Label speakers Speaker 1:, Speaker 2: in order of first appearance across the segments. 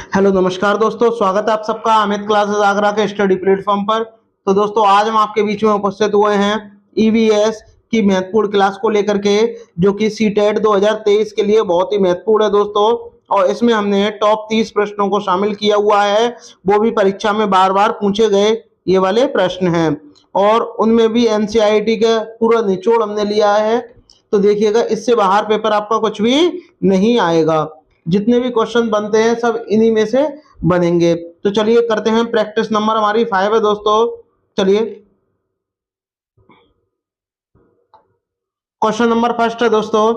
Speaker 1: Hello नमस्कार दोस्तों, स्वागत है आप सबका अमित क्लासेस आगरा के स्टडी प्लेटफॉर्म पर। तो दोस्तों आज हम आपके बीच में उपस्थित हुए हैं ईवीएस की महत्वपूर्ण क्लास को लेकर के, जो कि सीटेट 2023 के लिए बहुत ही महत्वपूर्ण है दोस्तों। और इसमें हमने टॉप 30 प्रश्नों को शामिल किया हुआ है, वो भी परीक्षा में बार बार पूछे गए ये वाले प्रश्न हैं, और उनमें भी एनसीईआरटी का पूरा निचोड़ हमने लिया है। तो देखिएगा, इससे बाहर पेपर आपका कुछ भी नहीं आएगा। जितने भी क्वेश्चन बनते हैं सब इन्हीं में से बनेंगे। तो चलिए करते हैं प्रैक्टिस। नंबर हमारी 5 है दोस्तों। चलिए क्वेश्चन नंबर फर्स्ट है दोस्तों,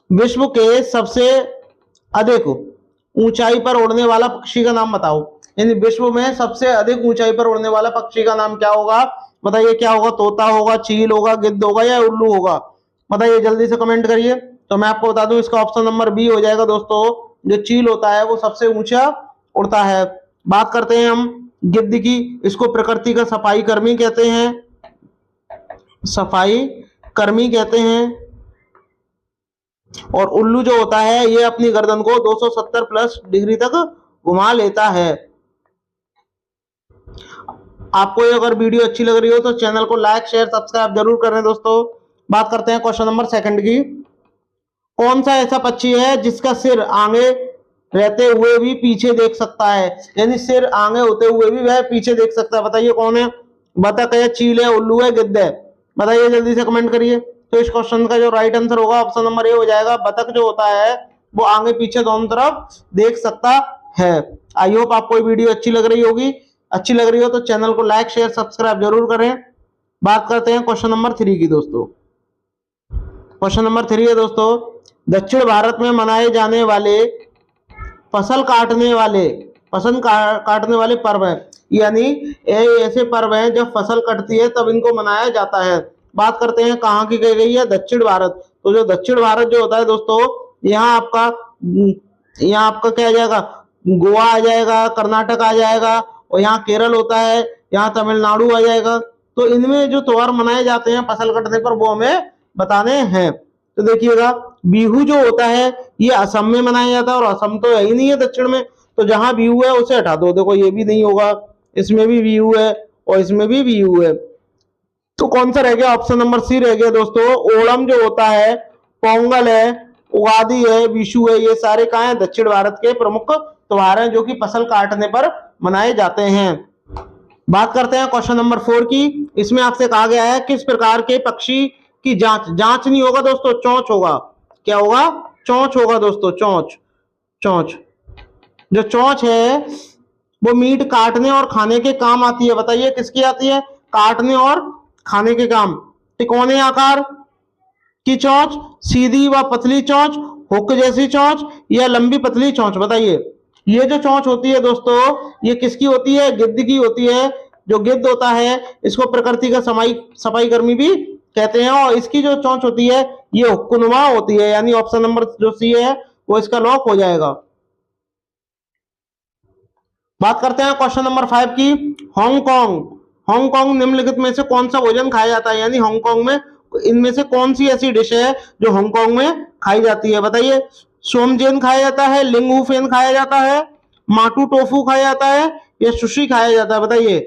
Speaker 1: विश्व के सबसे अधिक ऊंचाई पर उड़ने वाला पक्षी का नाम बताओ। यानी विश्व में सबसे अधिक ऊंचाई पर उड़ने वाला पक्षी का नाम क्या होगा, बताइए। क्या होगा? तोता होगा, चील होगा, गिद्ध होगा या उल्लू होगा? बताइए, जल्दी से कमेंट करिए। तो मैं आपको बता दूं, इसका ऑप्शन नंबर बी हो जाएगा दोस्तों। जो चील होता है वो सबसे ऊंचा उड़ता है। बात करते हैं हम गिद्ध की। इसको प्रकृति का सफाई कर्मी कहते हैं, सफाई कर्मी कहते हैं। और उल्लू जो होता है ये अपनी गर्दन को 270 प्लस डिग्री तक घुमा लेता है। आपको ये अगर वीडियो अच्छी लग रही हो तो चैनल को लाइक शेयर सब्सक्राइब जरूर करें दोस्तों। बात करते हैं क्वेश्चन नंबर सेकंड की। कौन सा ऐसा पक्षी है जिसका सिर आगे रहते हुए भी पीछे देख सकता है? यानी सिर आगे होते हुए भी वह पीछे देख सकता है। बताइए कौन है? बतख है, चील है, उल्लू है, गिद्ध है? बताइए, जल्दी से कमेंट करिए। तो इस क्वेश्चन का जो राइट आंसर होगा ऑप्शन नंबर ए हो जाएगा। बतख जो होता है वो आगे पीछे दोनों तरफ देख सकता है। आई होप आपको वीडियो अच्छी लग रही होगी। अच्छी लग रही हो तो चैनल को लाइक शेयर सब्सक्राइब जरूर करें। बात करते हैं क्वेश्चन नंबर 3 की दोस्तों। क्वेश्चन नंबर 3 है दोस्तों, दक्षिण भारत में मनाए जाने वाले फसल काटने वाले पर्व है। यानी ऐसे पर्व हैं जब फसल कटती है तब इनको मनाया जाता है। बात करते हैं कहाँ की कही गई है? दक्षिण भारत। तो जो दक्षिण भारत जो होता है दोस्तों, यहाँ आपका क्या आ जाएगा? गोवा आ जाएगा, कर्नाटक आ जाएगा, और यहाँ केरल होता है, यहाँ तमिलनाडु आ जाएगा। तो इनमें जो त्योहार मनाए जाते हैं फसल कटने पर वो हमें बताने हैं। तो देखिएगा, बिहू जो होता है ये असम में मनाया जाता है, और असम तो है ही नहीं है दक्षिण में। तो जहां बिहू है उसे हटा दो। देखो ये भी नहीं होगा, इसमें भी बिहू है और इसमें भी बिहू है। तो कौन सा रह गया? ऑप्शन नंबर सी रह गया दोस्तों। ओणम जो होता है, पोंगल है, उगादी है, विशु है, ये सारे कहाँ है? दक्षिण भारत के प्रमुख त्योहार हैं जो कि फसल काटने पर मनाए जाते हैं। बात करते हैं क्वेश्चन नंबर 4 की। इसमें आपसे कहा गया है किस प्रकार के पक्षी की जांच नहीं होगा दोस्तों, चोंच होगा। क्या होगा? चोंच होगा दोस्तों, चोंच। चोंच जो चोंच है वो मीट काटने और खाने के काम आती है। बताइए किसकी आती है? काटने और खाने के काम। तिकोने आकार की चोंच, सीधी व पतली चोंच, हुक जैसी चोंच, या लंबी पतली चोंच? बताइए। ये जो चोंच होती है दोस्तों, ये किसकी होती है? गिद्ध की होती है। जो गिद्ध होता है इसको प्रकृति का सफाई कर्मी भी कहते हैं, और इसकी जो चोंच होती है ये हुक्नुमा होती है। यानी ऑप्शन नंबर जो सी है वो इसका लॉक हो जाएगा। बात करते हैं क्वेश्चन नंबर 5 की। हांगकांग निम्नलिखित में से कौन सा भोजन खाया जाता है? यानी हांगकांग में इनमें से कौन सी ऐसी डिश है जो हांगकांग में खाई जाती है? बताइए। सोमजेन खाया जाता है, लिंग फेन खाया जाता है, माटू टोफू खाया जाता है, या सुशी खाया जाता है? बताइए।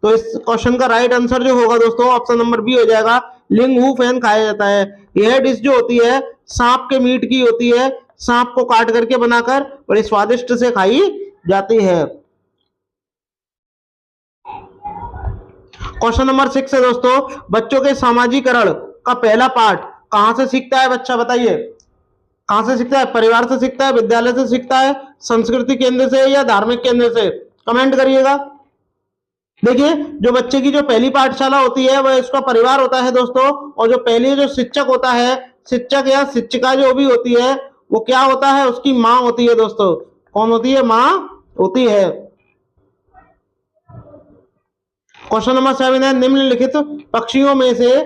Speaker 1: तो इस क्वेश्चन का राइट आंसर जो होगा दोस्तों ऑप्शन नंबर बी हो जाएगा। लिंग फेन खाया जाता है। यह डिश जो होती है सांप के मीट की होती है। सांप को काट करके बनाकर बड़ी स्वादिष्ट से खाई जाती है। क्वेश्चन नंबर 6 है दोस्तों, बच्चों के सामाजिकरण का पहला पाठ कहां से सीखता है बच्चा? बताइए। कहां से सीखता है? परिवार से सीखता है, विद्यालय से सीखता है, संस्कृति केंद्र से, या धार्मिक केंद्र से? कमेंट करिएगा। देखिए, जो बच्चे की जो पहली पाठशाला होती है वह इसका परिवार होता है दोस्तों। और जो पहली जो शिक्षक होता है, शिक्षक या शिक्षिका जो भी होती है वो क्या होता है? उसकी माँ होती है दोस्तों। कौन होती है? माँ होती है। क्वेश्चन नंबर 7 है, निम्नलिखित पक्षियों में से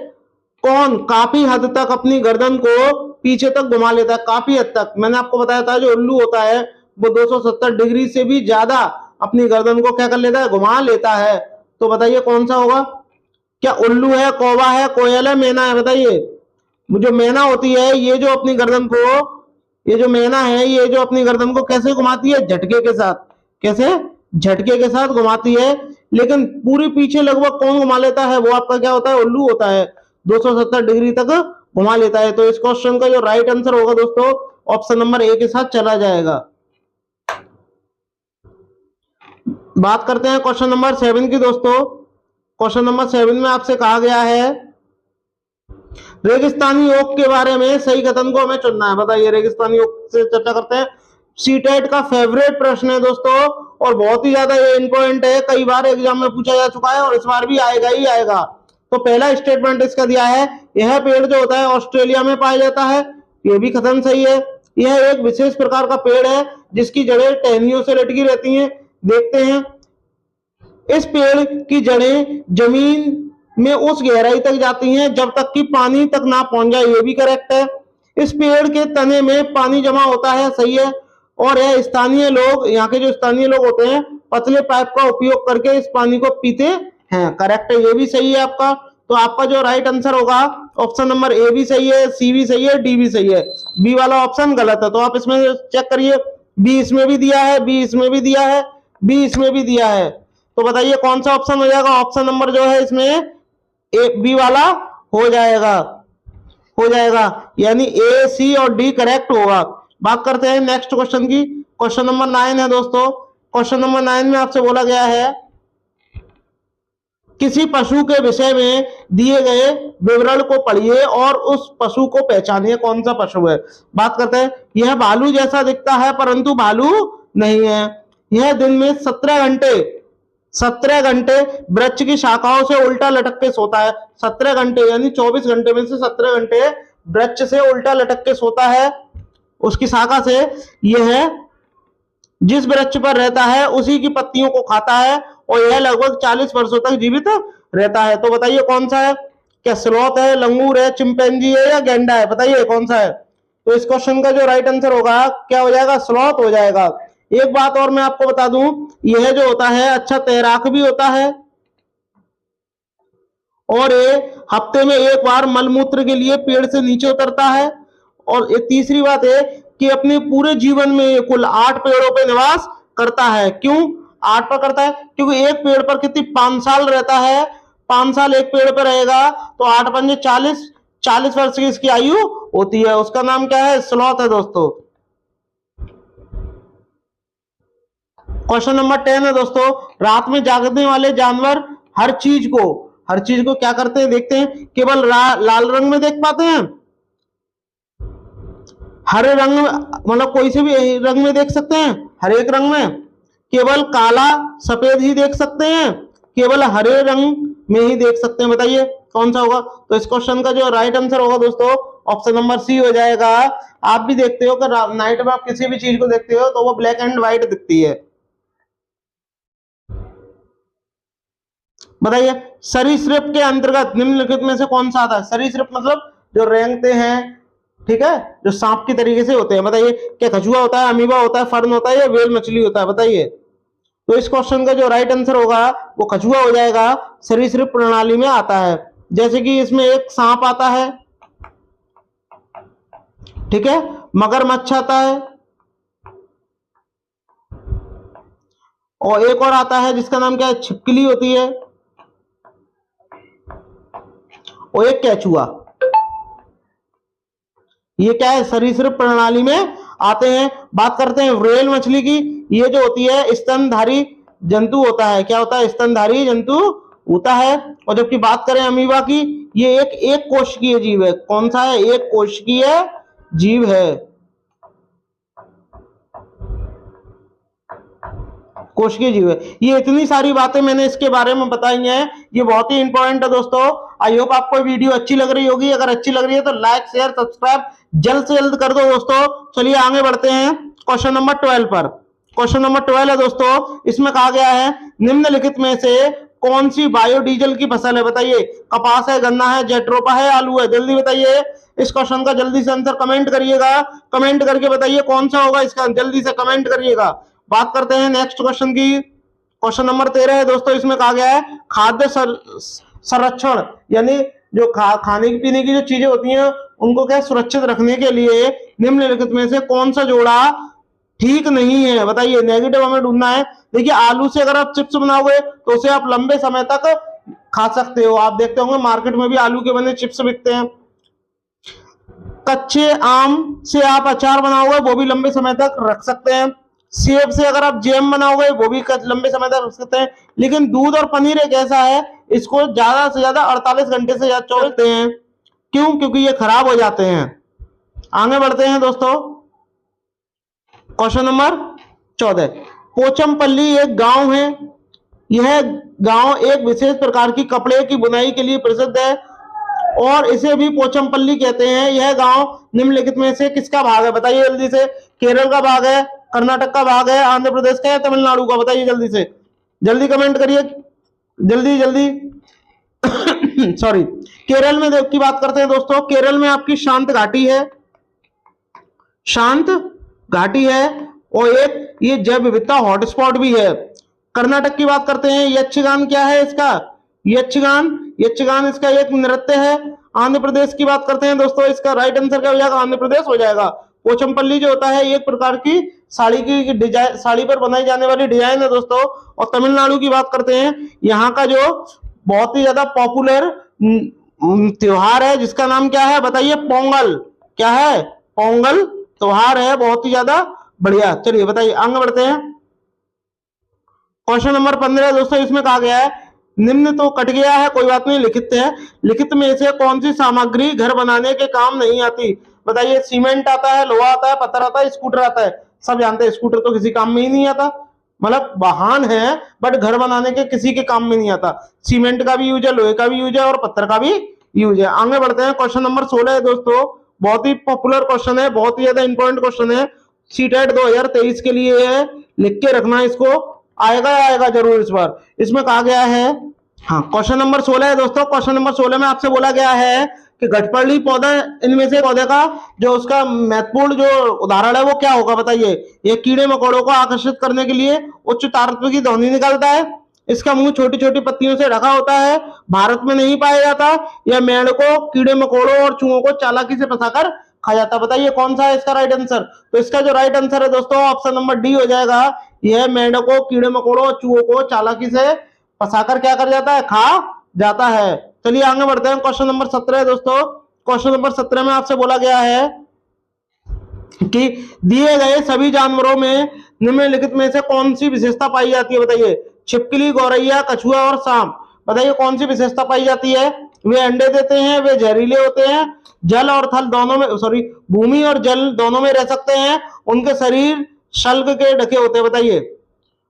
Speaker 1: कौन काफी हद तक अपनी गर्दन को पीछे तक घुमा लेता है? काफी हद तक। मैंने आपको बताया था जो उल्लू होता है वो 270 डिग्री से भी ज्यादा अपनी गर्दन को क्या कर लेता है? घुमा लेता है। तो बताइए कौन सा होगा? क्या उल्लू है, कौवा है, कोयल है, मैना है? बताइए। जो मैना होती है ये जो मैना है ये जो अपनी गर्दन को कैसे घुमाती है? झटके के साथ। कैसे, झटके के साथ घुमाती है, लेकिन पूरी पीछे लगभग कौन घुमा लेता है, वो आपका क्या होता है, उल्लू होता है, 270 डिग्री तक घुमा लेता है। तो इस क्वेश्चन का जो राइट आंसर होगा दोस्तों ऑप्शन नंबर ए के साथ चला जाएगा। बात करते हैं क्वेश्चन नंबर 7 की दोस्तों। क्वेश्चन नंबर 7 में आपसे कहा गया है रेगिस्तानी ओक के बारे में सही कथन को हमें चुनना है। बताइए, रेगिस्तानी ओक से चर्चा करते हैं। सीटेट का फेवरेट प्रश्न है दोस्तों, और बहुत ही ज्यादा ये इंपॉर्टेंट है, कई बार एग्जाम में पूछा जा चुका है और इस बार भी आएगा ही आएगा। तो पहला स्टेटमेंट इसका दिया है, यह पेड़ जो होता है ऑस्ट्रेलिया में पाया जाता है, ये भी कथन सही है। यह एक विशेष प्रकार का पेड़ है जिसकी जड़ें टहनियों से लटकी रहती हैं। देखते हैं, इस पेड़ की जड़ें जमीन में उस गहराई तक जाती हैं जब तक कि पानी तक ना पहुंच जाए, ये भी करेक्ट है। इस पेड़ के तने में पानी जमा होता है, सही है। और यह स्थानीय लोग, यहाँ के जो स्थानीय लोग होते हैं, पतले पाइप का उपयोग करके इस पानी को पीते हैं, करेक्ट है, ये भी सही है आपका। तो आपका जो राइट आंसर होगा ऑप्शन नंबर ए भी सही है, सी भी सही है, डी भी सही है, बी वाला ऑप्शन गलत है। तो आप इसमें चेक करिए, बी इसमें भी दिया है, बी इसमें भी दिया है, बी इसमें भी दिया है। तो बताइए कौन सा ऑप्शन हो जाएगा, ऑप्शन नंबर जो है इसमें ए बी वाला हो जाएगा, यानी ए, सी और डी करेक्ट होगा। बात करते हैं नेक्स्ट क्वेश्चन की। क्वेश्चन नंबर 9 है दोस्तों। क्वेश्चन नंबर 9 में आपसे बोला गया है किसी पशु के विषय में दिए गए विवरण को पढ़िए और उस पशु को पहचानिए, कौन सा पशु है। बात करते हैं, यह भालू जैसा दिखता है परंतु भालू नहीं है। यह दिन में 17 घंटे वृक्ष की शाखाओं से उल्टा लटक के सोता है। 17 घंटे यानी 24 घंटे में से 17 घंटे वृक्ष से उल्टा लटक के सोता है, उसकी शाखा से। यह जिस वृक्ष पर रहता है उसी की पत्तियों को खाता है और यह लगभग 40 वर्षों तक जीवित रहता है। तो बताइए कौन सा है, क्या स्लॉथ है, लंगूर है, चिंपैंजी है या गैंडा है, बताइए कौन सा है। तो इस क्वेश्चन का जो राइट आंसर होगा क्या हो जाएगा, स्लॉथ हो जाएगा। एक बात और मैं आपको बता दूं, यह जो होता है अच्छा तैराक भी होता है और ये हफ्ते में एक बार मलमूत्र के लिए पेड़ से नीचे उतरता है। और एक तीसरी बात है कि अपने पूरे जीवन में कुल 8 पेड़ों पर निवास करता है। क्यों 8 पर करता है, क्योंकि एक पेड़ पर कितनी 5 साल रहता है, 5 साल एक पेड़ पर रहेगा, तो 8 पंजे 40 वर्ष की इसकी आयु होती है। उसका नाम क्या है, स्लॉथ है दोस्तों। क्वेश्चन नंबर 10 है दोस्तों। रात में जागने वाले जानवर हर चीज को क्या करते हैं, देखते हैं, केवल लाल रंग में देख पाते हैं, हरे रंग मतलब कोई से भी रंग में देख सकते हैं, हर एक रंग में, केवल काला सफेद ही देख सकते हैं, केवल हरे रंग में ही देख सकते हैं। बताइए कौन सा होगा। तो इस क्वेश्चन का जो राइट आंसर होगा दोस्तों ऑप्शन नंबर सी हो जाएगा। आप भी देखते हो कि नाइट में आप किसी भी चीज को देखते हो तो वो ब्लैक एंड व्हाइट दिखती है। बताइए सरीसृप के अंतर्गत निम्नलिखित में से कौन सा आता है। सरीसृप मतलब जो रेंगते हैं, ठीक है, जो सांप की तरीके से होते हैं। बताइए क्या कछुआ होता है, अमीबा होता है, फर्न होता है या व्हेल मछली होता है, बताइए। तो इस क्वेश्चन का जो राइट आंसर होगा वो कछुआ हो जाएगा, सरीसृप प्रणाली में आता है। जैसे कि इसमें एक सांप आता है, ठीक है, मगरमच्छ आता है और एक और आता है जिसका नाम क्या है, छिपकली होती है और एक केचुआ। ये क्या है, सरीसृप प्रणाली में आते हैं। बात करते हैं व्हेल मछली की। ये जो होती है स्तनधारी जंतु होता है, क्या होता है, स्तनधारी जंतु होता है। और जबकि बात करें अमीबा की, ये एक कोशिकीय जीव है। कौन सा है, एक कोशिकीय जीव है, कोशिकीय जीव है। ये इतनी सारी बातें मैंने इसके बारे में बताई हैं, ये बहुत ही इंपॉर्टेंट है दोस्तों। आई होप आपको वीडियो अच्छी लग रही होगी। अगर अच्छी लग रही है तो लाइक शेयर सब्सक्राइब जल्द से जल्द कर दो दोस्तों। चलिए आगे बढ़ते हैं क्वेश्चन नंबर 12 पर। क्वेश्चन नंबर 12 है दोस्तों। इसमें कहा गया है निम्नलिखित में से कौन सी बायोडीजल की फसल है। बताइए कपास है, गन्ना है, जेट्रोपा है, आलू है, जल्दी बताइए। इस क्वेश्चन का जल्दी से आंसर कमेंट करिएगा, कमेंट करके बताइए कौन सा होगा इसका, जल्दी से कमेंट करिएगा। बात करते हैं नेक्स्ट क्वेश्चन की। क्वेश्चन नंबर 13 है दोस्तों। इसमें कहा गया है खाद्य संरक्षण, यानी जो खाने पीने की जो चीजें होती हैं उनको क्या सुरक्षित रखने के लिए निम्नलिखित में से कौन सा जोड़ा ठीक नहीं है। बताइए, नेगेटिव हमें ढूंढना है। देखिए, आलू से अगर आप चिप्स बनाओगे तो उसे आप लंबे समय तक खा सकते हो। आप देखते होंगे मार्केट में भी आलू के बने चिप्स बिकते हैं। कच्चे आम से आप अचार बनाओगे वो भी लंबे समय तक रख सकते हैं। सेब से अगर आप जैम बनाओगे वो भी लंबे समय तक रख सकते हैं। लेकिन दूध और पनीर एक ऐसा है, इसको ज्यादा से ज्यादा 48 घंटे से ज्यादा छोड़ते हैं। क्यों? क्योंकि ये खराब हो जाते हैं। आगे बढ़ते हैं दोस्तों। Question number 14। पोचमपल्ली एक गांव है। यह गांव एक विशेष प्रकार की कपड़े की बुनाई के लिए प्रसिद्ध है और इसे भी पोचमपल्ली कहते हैं। यह गांव निम्नलिखित में से किसका भाग है? बताइए जल्दी से। केरल का भाग है, कर्नाटक का भाग है, आंध्र प्रदेश का है, तमिलनाडु का? बताइए जल्दी से, जल्दी कमेंट करिए, जल्दी जल्दी। सॉरी, केरल में की बात करते हैं दोस्तों। केरल में आपकी शांत घाटी है, शांत घाटी है, और एक ये जैव विविधता हॉटस्पॉट भी है। कर्नाटक की बात करते हैं। यक्षगान क्या है इसका? यक्षगान, यक्षगान इसका एक नृत्य है। आंध्र प्रदेश की बात करते हैं दोस्तों, इसका राइट आंसर क्या हो जाएगा? आंध्र प्रदेश हो जाएगा। पोचमपल्ली जो होता है एक प्रकार की साड़ी की डिजाइन, साड़ी पर बनाई जाने वाली डिजाइन है दोस्तों। और तमिलनाडु की बात करते हैं, यहाँ का जो बहुत ही ज्यादा पॉपुलर त्योहार है जिसका नाम क्या है? बताइए। पोंगल। क्या है? पोंगल त्योहार है, बहुत ही ज्यादा बढ़िया। चलिए बताइए, आगे बढ़ते हैं। क्वेश्चन नंबर 15 दोस्तों, इसमें कहा गया है, निम्न तो कट गया है, कोई बात नहीं, लिखित है। लिखित में से कौन सी सामग्री घर बनाने के काम नहीं आती? बताइए। सीमेंट आता है, लोहा आता है, पत्थर आता है, स्कूटर आता है। सब जानते हैं स्कूटर तो किसी काम में ही नहीं आता, मतलब वाहन है बट घर बनाने के किसी के काम में नहीं आता। सीमेंट का भी यूज है, लोहे का भी यूज है और पत्थर का भी यूज है। आगे बढ़ते हैं। क्वेश्चन नंबर 16 है दोस्तों, बहुत ही पॉपुलर क्वेश्चन है, बहुत ही ज्यादा इंपॉर्टेंट क्वेश्चन है। सीटेट 2023 के लिए है, लिख के रखना इसको, आएगा आएगा जरूर इस बार। इसमें कहा गया है, हाँ, क्वेश्चन नंबर 16 है दोस्तों। क्वेश्चन नंबर 16 में आपसे बोला गया है कि घटपल्ली पौधा, इनमें से पौधे का जो उसका महत्वपूर्ण जो उदाहरण है वो क्या होगा? बताइए। ये कीड़े मकोड़ों को आकर्षित करने के लिए उच्च तारत्व की ध्वनि निकालता है। इसका मुंह छोटी छोटी पत्तियों से ढका होता है, भारत में नहीं पाया जाता। यह मेंढकों, कीड़े मकोड़ों और चूहों को चालाकी से फंसाकर खा जाता है। बताइए कौन सा है इसका राइट आंसर? तो इसका जो राइट आंसर है दोस्तों, ऑप्शन नंबर डी हो जाएगा। यह मेंढकों, कीड़े मकोड़ों और चूहों को चालाकी से फंसाकर क्या कर जाता है? खा जाता है। चलिए आगे बढ़ते हैं। क्वेश्चन नंबर 17 है दोस्तों। क्वेश्चन नंबर 17 में आपसे बोला गया है कि दिए गए सभी जानवरों में निम्नलिखित में से कौन सी विशेषता पाई जाती है? बताइए। छिपकली, गौरैया, कछुआ और सांप। बताइए कौन सी विशेषता पाई जाती है? वे अंडे देते हैं, वे जहरीले होते हैं, जल और थल दोनों में, सॉरी, भूमि और जल दोनों में रह सकते हैं, उनके शरीर शल्क के ढके होते हैं। बताइए।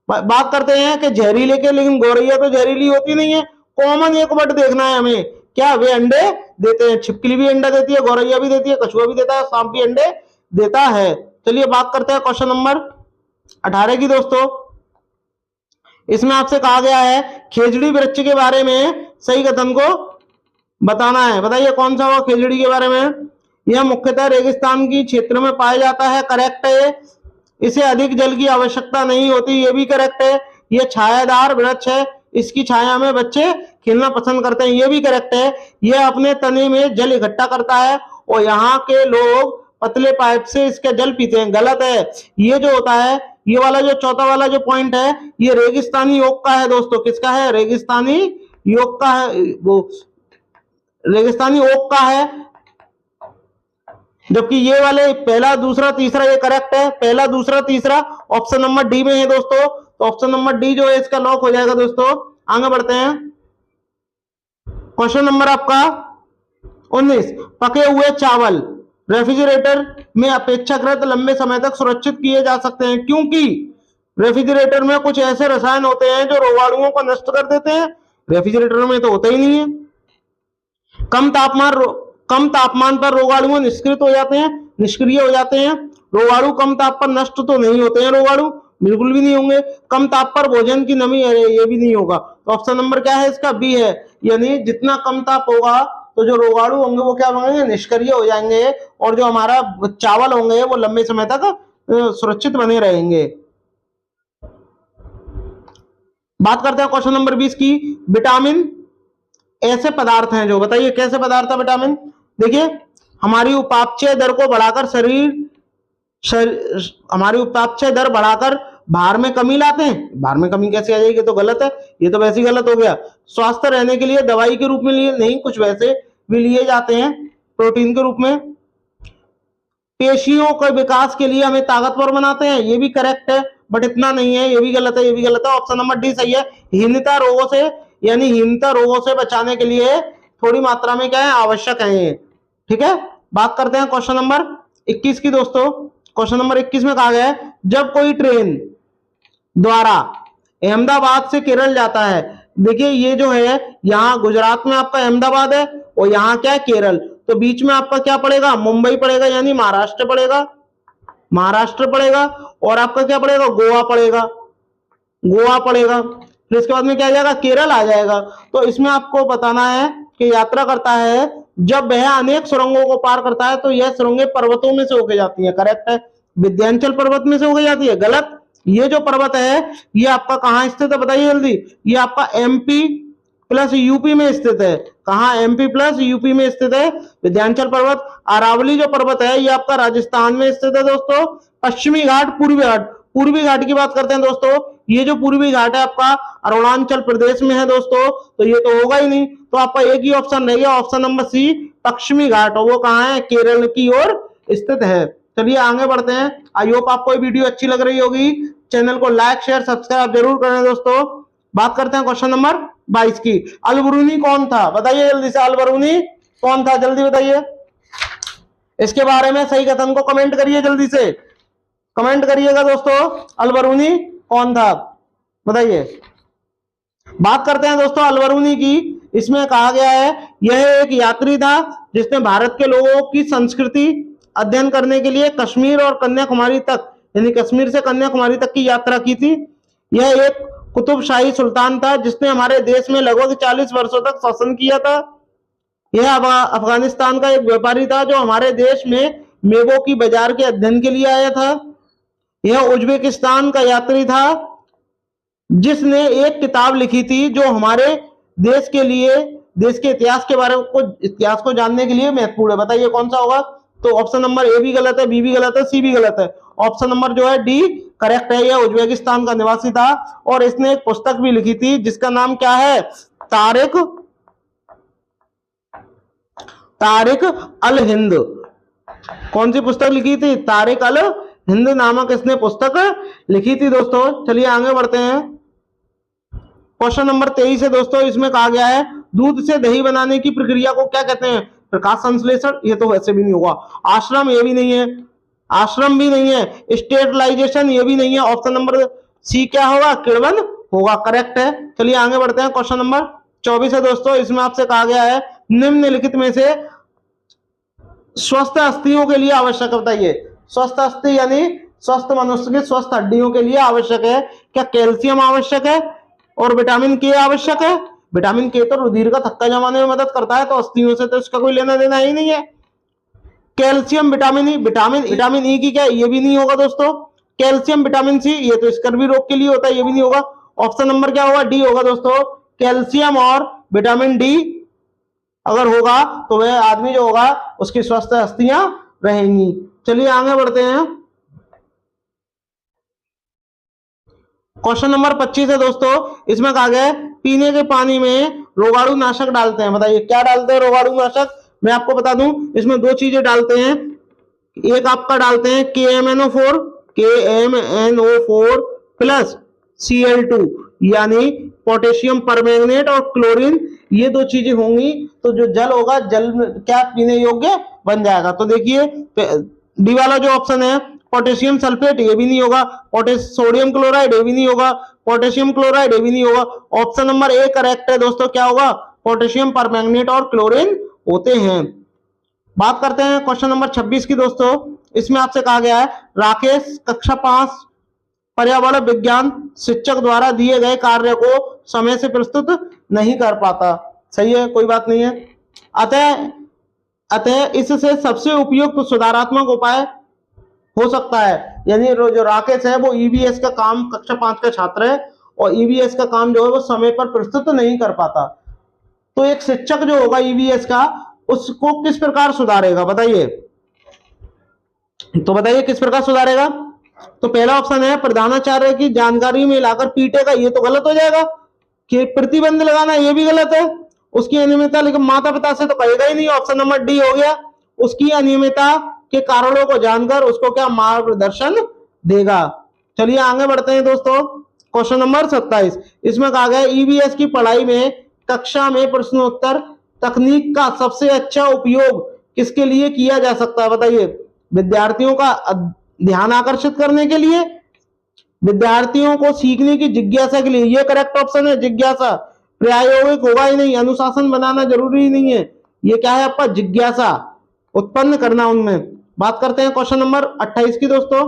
Speaker 1: बात करते हैं कि जहरीले के, लेकिन गौरैया तो जहरीली होती नहीं है। कॉमन एक वर्ड देखना है हमें, क्या? वे अंडे देते हैं। छिपकली भी अंडा देती है, गौरैया भी देती है, कछुआ भी देता है, सांप भी अंडे देता है। चलिए बात करते हैं क्वेश्चन नंबर 18 की दोस्तों। इसमें आपसे कहा गया है खेजड़ी वृक्ष के बारे में सही कथन को बताना है। बताइए कौन सा हुआ खेजड़ी के बारे में? यह मुख्यतः रेगिस्तान की क्षेत्र में पाया जाता है, करेक्ट है। इसे अधिक जल की आवश्यकता नहीं होती, ये भी करेक्ट है। यह छायादार वृक्ष है, इसकी छाया में बच्चे खेलना पसंद करते हैं, ये भी करेक्ट है। यह अपने तने में जल इकट्ठा करता है और यहाँ के लोग पतले पाइप से इसका जल पीते हैं, गलत है। ये जो होता है, ये वाला जो चौथा वाला जो पॉइंट है, ये रेगिस्तानी योग का है दोस्तों। किसका है? रेगिस्तानी योग का है, वो रेगिस्तानी ओक का है। जबकि ये वाले पहला, दूसरा, तीसरा ये करेक्ट है। पहला, दूसरा, तीसरा ऑप्शन नंबर डी में है दोस्तों। तो ऑप्शन नंबर डी जो है इसका लॉक हो जाएगा दोस्तों। आगे बढ़ते हैं। क्वेश्चन नंबर आपका 19। पके हुए चावल रेफ्रिजरेटर में अपेक्षाकृत लंबे समय तक सुरक्षित किए जा सकते हैं, क्योंकि रेफ्रिजरेटर में कुछ ऐसे रसायन होते हैं जो रोगाणुओं को नष्ट कर देते हैं। रेफ्रिजरेटर में तो होता ही नहीं है। कम तापमान पर रोगाणु निष्क्रिय हो जाते हैं, निष्क्रिय हो जाते हैं। रोगाणु कम ताप पर नष्ट तो नहीं होते हैं, रोगाणु बिल्कुल भी नहीं होंगे। कम ताप पर भोजन की नमी, ये भी नहीं होगा। तो ऑप्शन नंबर क्या है इसका? बी है। यानी जितना कम ताप होगा तो जो रोगाणु होंगे वो क्या होंगे? निष्क्रिय हो जाएंगे, और जो हमारा चावल होंगे वो लंबे समय तक सुरक्षित बने रहेंगे। बात करते हैं क्वेश्चन नंबर 20 की। विटामिन ऐसे पदार्थ हैं जो, बताइए कैसे पदार्थ है विटामिन? देखिए, हमारी उपापचय दर को बढ़ाकर शरीर हमारी उपापचय दर बढ़ाकर भार में कमी लाते हैं। भार में कमी कैसे आ जाएगी, तो गलत है, ये तो वैसे ही गलत हो गया। स्वस्थ रहने के लिए दवाई के रूप में लिए नहीं, कुछ वैसे भी लिए जाते हैं प्रोटीन के रूप में। पेशियों के विकास के लिए हमें ताकतवर बनाते हैं, ये भी करेक्ट है, बट इतना नहीं है, ये भी गलत है, ये भी गलत है। ऑप्शन नंबर डी सही है। हीनता रोगों से, यानी हीनता रोगों से बचाने के लिए थोड़ी मात्रा में क्या है, आवश्यक है ये। ठीक है, बात करते हैं क्वेश्चन नंबर 21 की दोस्तों। क्वेश्चन नंबर 21 में कहा गया है, जब कोई ट्रेन द्वारा अहमदाबाद से केरल जाता है, देखिए ये जो है यहाँ गुजरात में आपका अहमदाबाद है और यहाँ क्या है, केरल, तो बीच में आपका क्या पड़ेगा, मुंबई पड़ेगा, यानी महाराष्ट्र पड़ेगा, महाराष्ट्र पड़ेगा, और आपका क्या पड़ेगा, गोवा पड़ेगा, गोवा पड़ेगा। फिर इसके बाद में क्या आ जाएगा, केरल आ जाएगा। तो इसमें आपको बताना है कि यात्रा करता है जब वह अनेक सुरंगों को पार करता है, तो यह सुरंगें पर्वतों में से होके जाती है, करेक्ट है। विंध्याचल पर्वत में से होके जाती है, गलत। ये जो पर्वत है ये आपका कहाँ स्थित है, बताइए जल्दी। ये आपका एमपी प्लस यूपी में स्थित है। कहाँ, एमपी प्लस यूपी में स्थित है विंध्याचल पर्वत। अरावली जो पर्वत है ये आपका राजस्थान में स्थित है दोस्तों। पश्चिमी घाट, पूर्वी घाट, पूर्वी घाट की बात करते हैं दोस्तों, ये जो पूर्वी घाट है आपका अरुणाचल प्रदेश में है दोस्तों, तो ये तो होगा ही नहीं, तो आपका एक ही ऑप्शन रह गया, ऑप्शन नंबर सी, पश्चिमी घाट, और वो कहाँ है, केरल की ओर स्थित है। चलिए आगे बढ़ते हैं। आई होप आपको ये वीडियो अच्छी लग रही होगी। चैनल को लाइक शेयर सब्सक्राइब जरूर करें दोस्तों। बात करते हैं क्वेश्चन नंबर 22 की। अल-बरूनी कौन था, बताइए जल्दी से, अल-बरूनी कौन था, जल्दी बताइए। इसके बारे में सही कथन को कमेंट करिए, जल्दी से कमेंट करिएगा दोस्तों। अल-बरूनी कौन था, बताइए। बात करते हैं दोस्तों अल-बरूनी की। इसमें कहा गया है यह एक यात्री था जिसने भारत के लोगों की संस्कृति अध्ययन करने के लिए कश्मीर और कन्याकुमारी तक, यानी कश्मीर से कन्याकुमारी तक की यात्रा की थी। यह एक कुतुबशाही सुल्तान था जिसने हमारे देश में लगभग 40 वर्षों तक शासन किया था। यह अफगानिस्तान का एक व्यापारी था जो हमारे देश में मेवों की बाजार के अध्ययन के लिए आया था। यह उज्बेकिस्तान का यात्री था जिसने एक किताब लिखी थी जो हमारे देश के लिए, देश के इतिहास के बारे में, इतिहास को जानने के लिए महत्वपूर्ण है। बताइए कौन सा होगा, तो ऑप्शन नंबर ए भी गलत है, बी भी गलत है, सी भी गलत है। ऑप्शन नंबर जो है डी करेक्ट है। यह उज्बेकिस्तान का निवासी था और इसने एक पुस्तक भी लिखी थी जिसका नाम क्या है, तारिक अल हिंद। कौन सी पुस्तक लिखी थी, तारिक अल हिंद नामक इसने पुस्तक लिखी थी दोस्तों। चलिए आगे बढ़ते हैं। क्वेश्चन नंबर 23 है दोस्तों। इसमें कहा गया है दूध से दही बनाने की प्रक्रिया को क्या कहते हैं, प्रकाश संश्लेषण, ये तो वैसे भी नहीं होगा। आश्रम, ये भी नहीं है, आश्रम भी नहीं है। स्टेरिलाइजेशन, ये भी नहीं है। ऑप्शन नंबर सी क्या होगा, किण्वन होगा, करेक्ट है। चलिए आगे बढ़ते हैं। क्वेश्चन नंबर 24 है दोस्तों। इसमें आपसे कहा गया है निम्नलिखित में से स्वस्थ अस्थियों के लिए आवश्यक, बताइए। स्वस्थ अस्थि यानी स्वस्थ मनुष्य की स्वस्थ हड्डियों के लिए आवश्यक है क्या, कैल्शियम आवश्यक है और विटामिन के आवश्यक है। विटामिन के तो रुधिर का थक्का जमाने में मदद करता है, तो अस्थियों से तो इसका कोई लेना देना ही नहीं है। Calcium, vitamin E, vitamin E की क्या, ये भी नहीं होगा दोस्तों। कैल्शियम, विटामिन सी, ये तो स्कर्वी रोग के लिए होता है, ये भी नहीं होगा। ऑप्शन नंबर क्या होगा, डी होगा दोस्तों। कैल्शियम और विटामिन डी अगर होगा तो वह आदमी जो होगा उसकी स्वस्थ अस्थियां रहेंगी। चलिए आगे बढ़ते हैं। क्वेश्चन नंबर 25 है दोस्तों। इसमें कहा गया है पीने के पानी में रोगाणु नाशक डालते हैं, बताइए क्या डालते हैं रोगाणु नाशक। मैं आपको बता दूं इसमें दो चीजें डालते हैं। एक आपका डालते हैं KMNO4 प्लस Cl2 यानी पोटेशियम परमैंगनेट और क्लोरीन, ये दो चीजें होंगी तो जो जल होगा, जल में क्या पीने योग्य बन जाएगा। तो देखिए डी वाला जो ऑप्शन है पोटेशियम सल्फेट, ये भी नहीं होगा। सोडियम क्लोराइड, ये भी नहीं होगा। पोटेशियम क्लोराइड, ये भी नहीं होगा। ऑप्शन नंबर ए करेक्ट है दोस्तों। क्या होगा, पोटेशियम परमैंगनेट और क्लोरीन होते हैं। बात करते हैं क्वेश्चन नंबर 26 की दोस्तों। इसमें आपसे कहा गया है राकेश कक्षा 5 पर्यावरण विज्ञान शिक्षक द्वारा दिए गए कार्य को समय से प्रस्तुत नहीं कर पाता। सही है, कोई बात नहीं है। अतः इससे सबसे उपयुक्त सुधारात्मक उपाय हो सकता है, यानी जो राकेश है वो ईवीएस का काम, कक्षा 5 का छात्र है और ईवीएस का काम जो है वो समय पर प्रस्तुत नहीं कर पाता। तो एक शिक्षक जो होगा ईवीएस का, उसको किस प्रकार सुधारेगा, बताइए। तो बताइए किस प्रकार सुधारेगा। तो पहला ऑप्शन है प्रधानाचार्य की जानकारी में लाकर पीटेगा, ये तो गलत हो जाएगा। कि प्रतिबंध लगाना, ये भी गलत है। उसकी अनियमितता लेकिन माता पिता से तो कहेगा ही नहीं, ऑप्शन नंबर डी हो गया। उसकी अनियमितता के कारणों को जानकर उसको क्या मार्गदर्शन देगा। चलिए आगे बढ़ते हैं दोस्तों। क्वेश्चन नंबर 27, इसमें कहा गया ईवीएस की पढ़ाई में कक्षा में प्रश्नोत्तर तकनीक का सबसे अच्छा उपयोग किसके लिए किया जा सकता है। बताइए, विद्यार्थियों का ध्यान आकर्षित करने के लिए, विद्यार्थियों को सीखने की जिज्ञासा के लिए, ये करेक्ट ऑप्शन है जिज्ञासा। प्रायोगिक होगा ही नहीं, अनुशासन बनाना जरूरी ही नहीं है, ये क्या है आपका जिज्ञासा उत्पन्न करना उनमें। बात करते हैं क्वेश्चन नंबर 28 की दोस्तों।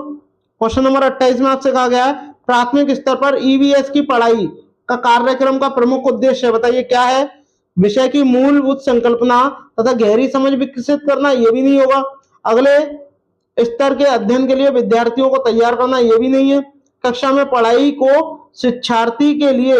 Speaker 1: क्वेश्चन नंबर 28 में आपसे कहा गया है प्राथमिक स्तर पर ईवीएस की पढ़ाई का कार्यक्रम का प्रमुख उद्देश्य बताइए क्या है। विषय की मूलभूत संकल्पना तथा गहरी समझ विकसित करना, ये भी नहीं होगा। अगले स्तर के अध्ययन के लिए विद्यार्थियों को तैयार करना, ये भी नहीं है। कक्षा में पढ़ाई को शिक्षार्थी के लिए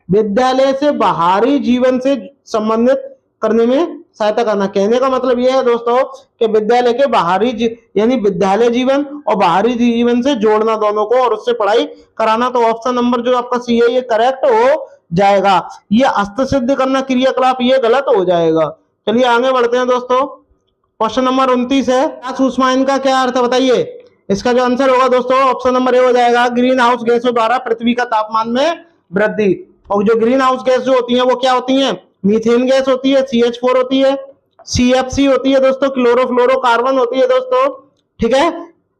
Speaker 1: विद्यालय से बाहरी जीवन से संबंधित करने में सहायता करना। कहने का मतलब यह है दोस्तों कि विद्यालय के बाहरी यानी विद्यालय जीवन और बाहरी जीवन से जोड़ना दोनों को और उससे पढ़ाई कराना। तो ऑप्शन नंबर जो आपका सी है ये करेक्ट हो जाएगा। ये हस्तसिद्ध करना क्रियाकलाप ये गलत हो जाएगा। चलिए आगे बढ़ते हैं दोस्तों। क्वेश्चन नंबर 29 है ऊष्मायन का क्या अर्थ है बताइए। इसका जो आंसर होगा दोस्तों ऑप्शन नंबर ए हो जाएगा, ग्रीन हाउस गैसों द्वारा पृथ्वी का तापमान में वृद्धि। और जो ग्रीन हाउस गैस जो होती है वो क्या होती है, मीथेन गैस होती है, CH4 होती है, CFC होती है दोस्तों, क्लोरोफ्लोरोकार्बन होती है दोस्तों, ठीक है।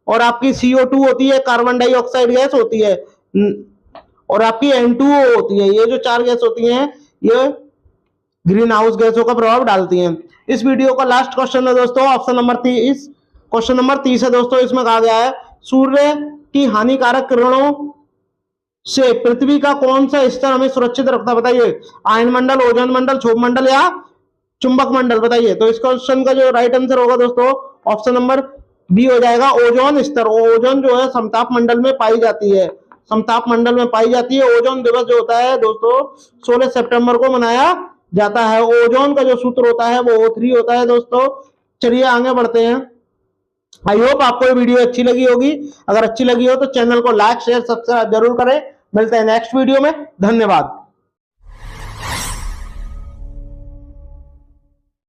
Speaker 1: और आपकी CO2 होती है, कार्बन डाइऑक्साइड गैस होती है, और आपकी N2O होती है। ये जो 4 गैस होती हैं ये ग्रीन हाउस गैसों का प्रभाव डालती हैं। इस वीडियो का लास्ट क्वेश्चन है दोस्तों ऑप्शन नंबर 30। क्वेश्चन नंबर 30 है दोस्तों, इसमें कहा गया है सूर्य की हानिकारक किरणों से पृथ्वी का कौन सा स्तर हमें सुरक्षित रखता है बताइए। आयन मंडल, ओजोन मंडल, क्षोभ मंडल या चुंबक मंडल बताइए। तो इस क्वेश्चन का जो राइट आंसर होगा दोस्तों ऑप्शन नंबर बी हो जाएगा, ओजोन स्तर। ओजोन जो है समताप मंडल में पाई जाती है, समताप मंडल में पाई जाती है। ओजोन दिवस जो होता है दोस्तों 16 सितंबर को मनाया जाता है। ओजोन का जो सूत्र होता है वो O3 होता है दोस्तों। चलिए आगे बढ़ते हैं। आई होप आपको ये वीडियो अच्छी लगी होगी। अगर अच्छी लगी हो तो चैनल को लाइक शेयर सब्सक्राइब जरूर करें। मिलते हैं नेक्स्ट वीडियो में, धन्यवाद।